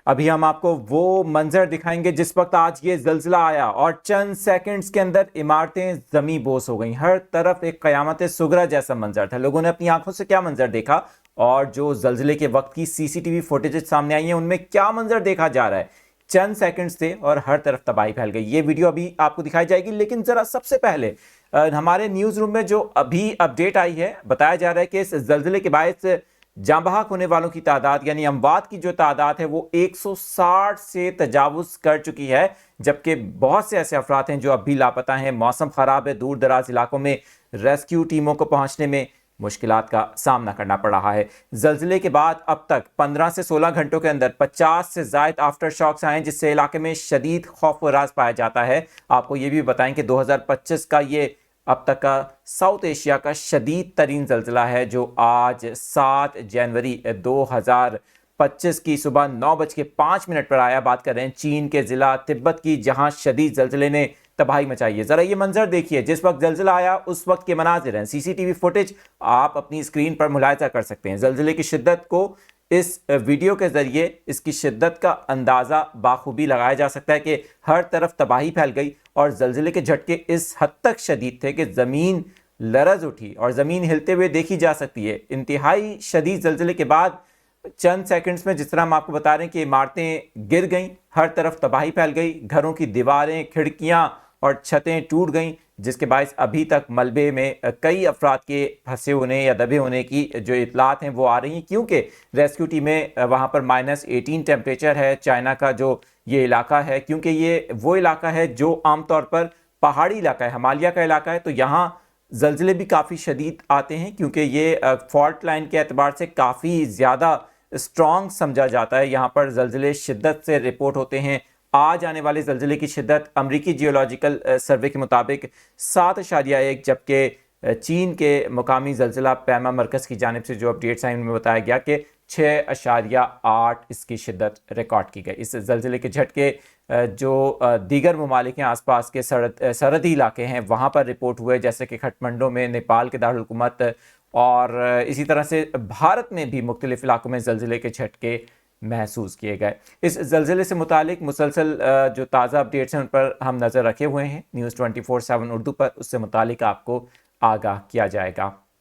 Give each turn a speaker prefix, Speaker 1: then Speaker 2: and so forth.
Speaker 1: अभी हम आपको वो मंजर दिखाएंगे जिस वक्त आज ये जल्जला आया और चंद सेकंड्स के अंदर इमारतें जमी बोस हो गई। हर तरफ एक कयामत सुगरा जैसा मंजर था। लोगों ने अपनी आंखों से क्या मंजर देखा और जो जल्जले के वक्त की सीसीटीवी फुटेज सामने आई है उनमें क्या मंजर देखा जा रहा है। चंद सेकंड्स थे और हर तरफ तबाही फैल गई। ये वीडियो अभी आपको दिखाई जाएगी, लेकिन जरा सबसे पहले हमारे न्यूज रूम में जो अभी अपडेट आई है, बताया जा रहा है कि इस जल्जले के बायस जाँ बहक होने वालों की तादाद यानी अमवात की जो तादाद है वो 160 से तजावुज कर चुकी है, जबकि बहुत से ऐसे अफराद हैं जो अब भी लापता हैं। मौसम खराब है, दूर दराज इलाकों में रेस्क्यू टीमों को पहुंचने में मुश्किलात का सामना करना पड़ रहा है। जल्जले के बाद अब तक 15 से 16 घंटों के अंदर 50 से ज़ायद आफ्टर शॉक्स आए, जिससे इलाके में शदीद खौफ व राज पाया जाता है। आपको ये भी बताएं कि 2025 का ये अब तक का साउथ एशिया का शदीद तरीन जल्जला है, जो आज 7 जनवरी 2025 की सुबह 9:05 पर आया। बात कर रहे हैं चीन के ज़िला तिब्बत की, जहां शदीद जल्जले ने तबाही मचाई है। ज़रा ये मंजर देखिए, जिस वक्त जल्जला आया उस वक्त के मनाजिर हैं। सीसीटीवी फुटेज आप अपनी स्क्रीन पर मुलाहिजा कर सकते हैं। जल्जले की शिद्दत को इस वीडियो के ज़रिए इसकी शिद्दत का अंदाज़ा बाखूबी लगाया जा सकता है कि हर तरफ तबाही फैल गई और जल्जले के झटके इस हद तक शदीद थे कि ज़मीन लरज़ उठी और ज़मीन हिलते हुए देखी जा सकती है। इंतहाई शदीद जल्जले के बाद चंद सेकंड्स में, जिस तरह हम आपको बता रहे हैं कि इमारतें गिर गईं, हर तरफ तबाही फैल गई, घरों की दीवारें, खिड़कियां और छतें टूट गईं, जिसके बायस अभी तक मलबे में कई अफराद के फंसे होने या दबे होने की जो इतलात हैं वो आ रही हैं, क्योंकि रेस्क्यू टीमें वहाँ पर -18 टेम्परेचर है। चाइना का जो ये इलाका है, क्योंकि ये वो इलाका है जो आमतौर पर पहाड़ी इलाका है, हिमालय का इलाका है, तो यहाँ जल्जले भी काफ़ी शदीद आते हैं, क्योंकि ये फॉल्ट लाइन के एतबार से काफ़ी ज़्यादा स्ट्रॉन्ग समझा जाता है। यहाँ पर जल्जले शिद्दत से रिपोर्ट होते हैं। आज आने वाले जल्जले की शिद्दत अमरीकी जियोलॉजिकल सर्वे के मुताबिक 7.1, जबकि चीन के मुकामी जल्जला पैमा मरकज़ की जानिब से जो अपडेट्स हैं उनमें बताया गया कि 6.8 इसकी शिद्दत रिकॉर्ड की गई। इस जल्जले के झटके जो दीगर ममालिक हैं, आसपास के सरहदी इलाके हैं, वहाँ पर रिपोर्ट हुए, जैसे कि खटमंडो में, नेपाल के दारुल हुकूमत, और इसी तरह से भारत में भी मुख्तलिफ इलाकों में जल्जले के झटके महसूस किए गए। इस जल्जले से मुतालिक मुसलसल जो ताज़ा अपडेट्स हैं उन पर हम नज़र रखे हुए हैं। न्यूज़ 24/7 उर्दू पर उससे मुतालिक आपको आगाह किया जाएगा।